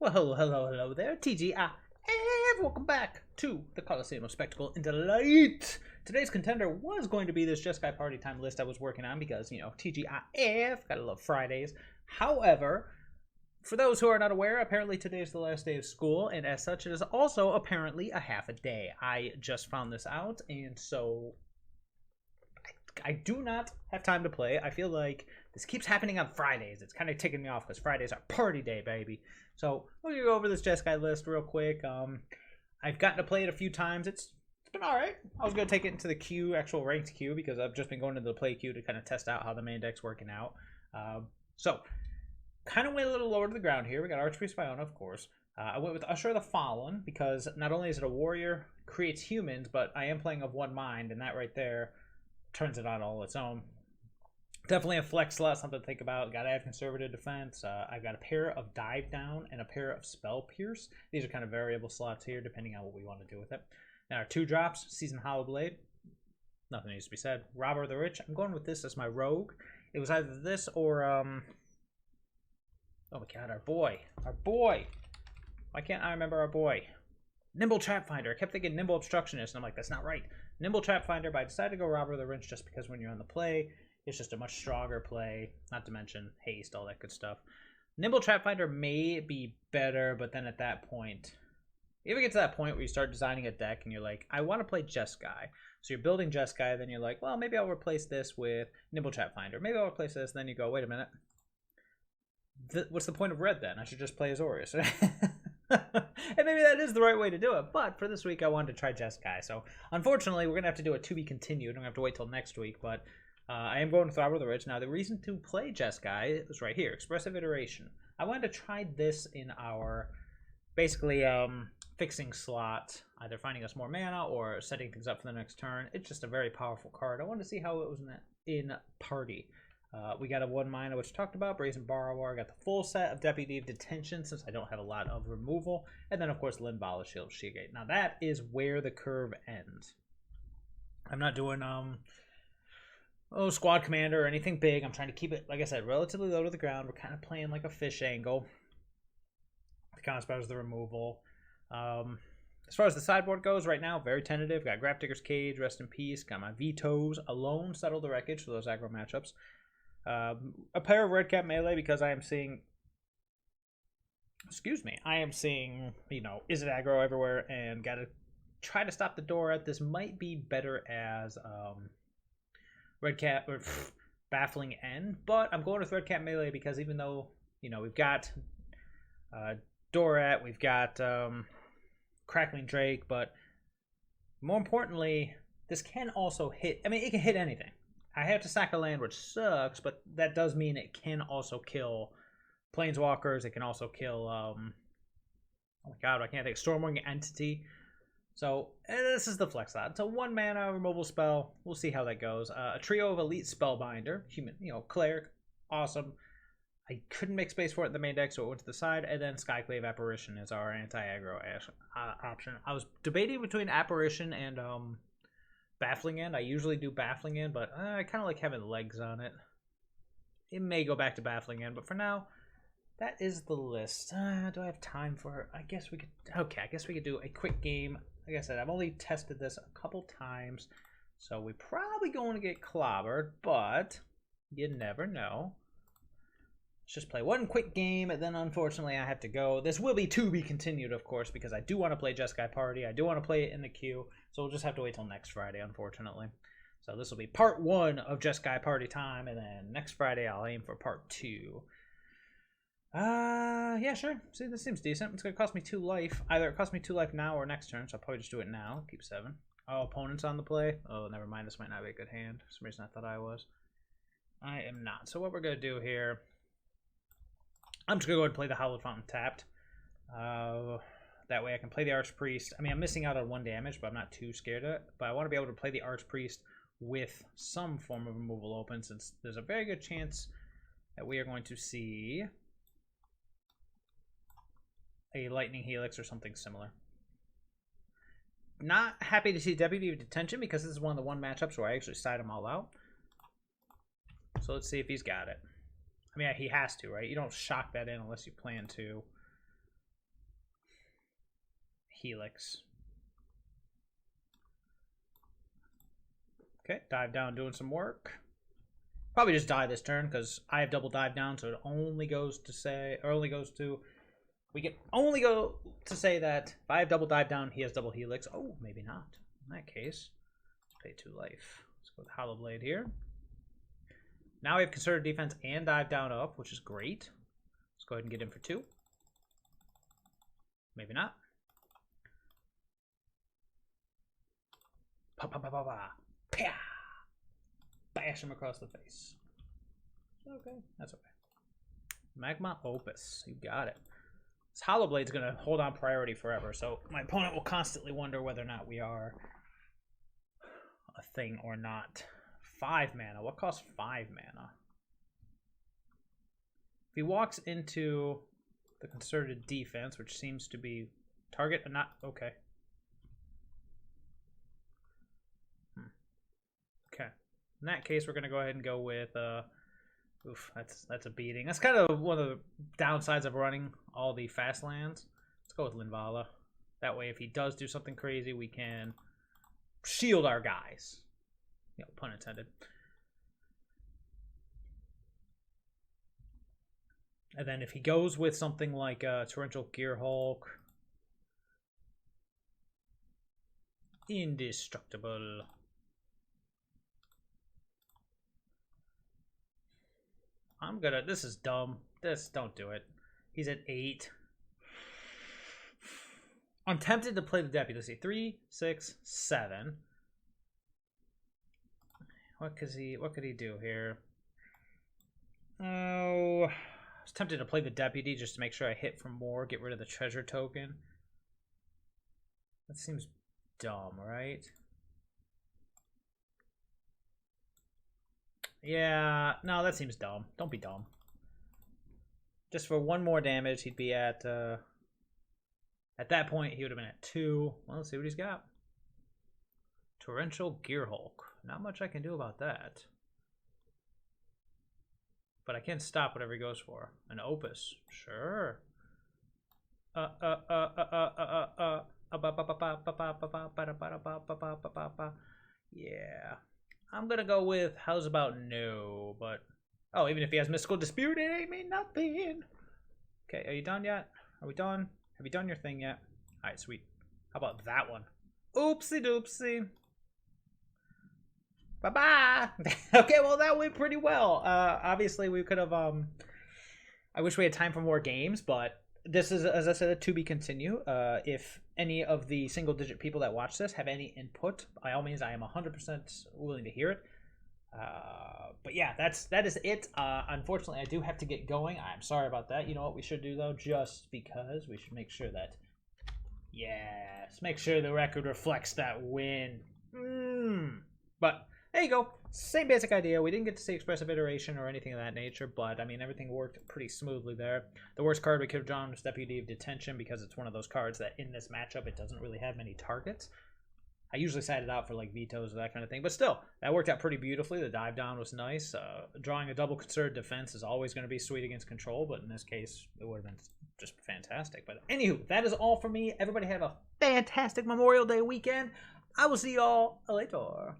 Well, hello there, TGI, and welcome back to the Coliseum of Spectacle and Delight. Today's contender was going to be this Jeskai Party Time list I was working on because, you know, TGIF, gotta love Fridays. However, for those who are not aware, apparently today is the last day of school, and as such, it is also apparently a half a day. I just found this out, and so I do not have time to play. I feel like this keeps happening on Fridays. It's kind of ticking me off because Fridays are party day, baby. So we're going to go over this Jeskai list real quick. I've gotten to play it a few times. It's been all right. I was going to take it into the queue, actual ranked queue, because I've just been going into the play queue to kind of test out how the main deck's working out. So kind of went a little lower to the ground here. We got Archpriest of Iona, of course. I went with Usher the Fallen because not only is it a warrior, creates humans, but I am playing of one mind, and that right there turns it on all its own. Definitely a flex slot, something to think about. Got to have conservative defense. I've got a pair of dive down and a pair of spell pierce. These are kind of variable slots here, depending on what we want to do with it. Now our 2 drops, Seasoned Hallowblade. Nothing needs to be said. Robber of the Rich. I'm going with this as my rogue. It was either this or oh my god, our boy. Why can't I remember our boy? Nimble Trap Finder. I kept thinking Nimble Obstructionist, and I'm like, that's not right. Nimble Trap Finder, but I decided to go Robber of the Wrench just because when you're on the play, it's just a much stronger play, not to mention haste, all that good stuff. Nimble Trap Finder may be better, but then at that point, if it gets to that point where you start designing a deck and you're like, I want to play Jeskai. So you're building Jeskai, then you're like, well, maybe I'll replace this with Nimble Trap Finder. Maybe I'll replace this, and then you go, wait a minute. What's the point of red then? I should just play Azorius. And maybe that is the right way to do it, but for this week I wanted to try Jeskai. So unfortunately we're going to have to do a to be continued. I'm going to have to wait till next week, but I am going with Robber of the Rich. Now the reason to play Jeskai is right here, Expressive Iteration. I wanted to try this in our basically fixing slot, either finding us more mana or setting things up for the next turn. It's just a very powerful card. I wanted to see how it was in party. We got a 1 mana, which I talked about, Brazen Borrower. I got the full set of Deputy of Detention, since I don't have a lot of removal. And then, of course, Linvala, Shield, Shigate. Now, that is where the curve ends. I'm not doing, Squad Commander or anything big. I'm trying to keep it, like I said, relatively low to the ground. We're kind of playing like a fish angle. The counter spell is the removal. As far as the sideboard goes, right now, very tentative. Got Grafdigger's Cage, Rest in Peace. Got my Vetoes alone, Settle the Wreckage for those aggro matchups. A pair of Redcap Melee because I am seeing, you know, is it aggro everywhere and gotta try to stop the door at. This might be better as Redcap or Baffling End, but I'm going with Redcap Melee because even though, you know, we've got Dorat, we've got Crackling Drake, but more importantly, this can also hit, I mean, it can hit anything. I have to sack a land, which sucks, but that does mean it can also kill Planeswalkers. It can also kill, oh my god, I can't think, Stormwing Entity. So, this is the flex slot. It's a 1 mana removal spell. We'll see how that goes. A trio of Elite Spellbinder, human, you know, Cleric, awesome. I couldn't make space for it in the main deck, so it went to the side. And then Skyclave Apparition is our anti-aggro option. I was debating between Apparition and, Baffling End. I usually do Baffling End, but I kind of like having legs on it. It may go back to Baffling End, but for now, that is the list. Do I have time for it? I guess we could. Okay, I guess we could do a quick game. Like I said, I've only tested this a couple times, so we're probably going to get clobbered, but you never know. Let's just play one quick game, and then unfortunately I have to go. This will be to be continued, of course, because I do want to play Jeskai Party. I do want to play it in the queue, so we'll just have to wait till next Friday, unfortunately. So this will be part 1 of Jeskai Party Time, and then next Friday I'll aim for part 2. Yeah, sure. See, this seems decent. It's going to cost me 2 life. Either it costs me 2 life now or next turn, so I'll probably just do it now. Keep 7. Oh, opponent's on the play. Oh, never mind. This might not be a good hand. For some reason I thought I was. I am not. So what we're going to do here, I'm just going to go ahead and play the Hallowed Fountain tapped. That way I can play the Archpriest. I mean, I'm missing out on 1 damage, but I'm not too scared of it. But I want to be able to play the Archpriest with some form of removal open, since there's a very good chance that we are going to see a Lightning Helix or something similar. Not happy to see Deputy of Detention because this is one of the 1 matchups where I actually side them all out. So let's see if he's got it. I mean, he has to, right? You don't shock that in unless you plan to. Helix. Okay, dive down doing some work. Probably just die this turn because I have double dive down, so it only goes to say, or only goes to, we can only go to say that if I have double dive down, he has double Helix. Oh, maybe not. In that case, pay 2 life. Let's go with Hallowblade here. Now we have concerted defense and dive down up, which is great. Let's go ahead and get in for 2. Maybe not. Pa pa pa pa pa. Pah! Bash him across the face. Okay, that's okay. Magma Opus, you got it. This Hallowblade's gonna hold on priority forever, so my opponent will constantly wonder whether or not we are a thing or not. 5 mana. What costs 5 mana? If he walks into the concerted defense, which seems to be target and not okay. Okay. In that case, we're gonna go ahead and go with oof, that's a beating. That's kind of one of the downsides of running all the fast lands. Let's go with Linvala. That way, if he does do something crazy, we can shield our guys. You know, pun intended. And then if he goes with something like Torrential Gearhulk, indestructible. I'm gonna, this is dumb. Don't do it. He's at 8. I'm tempted to play the Deputy. Let's see, 3, 6, 7. What could he do here? Oh, I was tempted to play the Deputy just to make sure I hit for more, get rid of the treasure token. That seems dumb, right? Yeah, no, that seems dumb. Don't be dumb. Just for 1 more damage, he'd be at that point, he would have been at 2. Well, let's see what he's got. Torrential Gearhulk. Not much I can do about that. But I can stop whatever he goes for. An Opus. Sure. Yeah. I'm gonna go with how's about no, but oh, even if he has Mystical Dispute, it ain't mean nothing. Okay, are you done yet? Are we done? Have you done your thing yet? Alright, sweet. How about that one? Oopsie doopsie. Bye-bye. Okay, well that went pretty well. Obviously we could have I wish we had time for more games, but this is, as I said, a to be continue. If any of the single-digit people that watch this have any input, by all means, I am 100% willing to hear it. But yeah, that is it. Unfortunately, I do have to get going. I'm sorry about that. You know what we should do, though? Just because we should make sure that... Yes, make sure the record reflects that win. But... there you go. Same basic idea. We didn't get to see Expressive Iteration or anything of that nature, but, I mean, everything worked pretty smoothly there. The worst card we could have drawn was Deputy of Detention because it's one of those cards that in this matchup, it doesn't really have many targets. I usually side it out for, like, vetoes or that kind of thing, but still, that worked out pretty beautifully. The dive down was nice. Drawing a double concerted defense is always going to be sweet against control, but in this case, it would have been just fantastic. But anywho, that is all for me. Everybody have a fantastic Memorial Day weekend. I will see y'all later.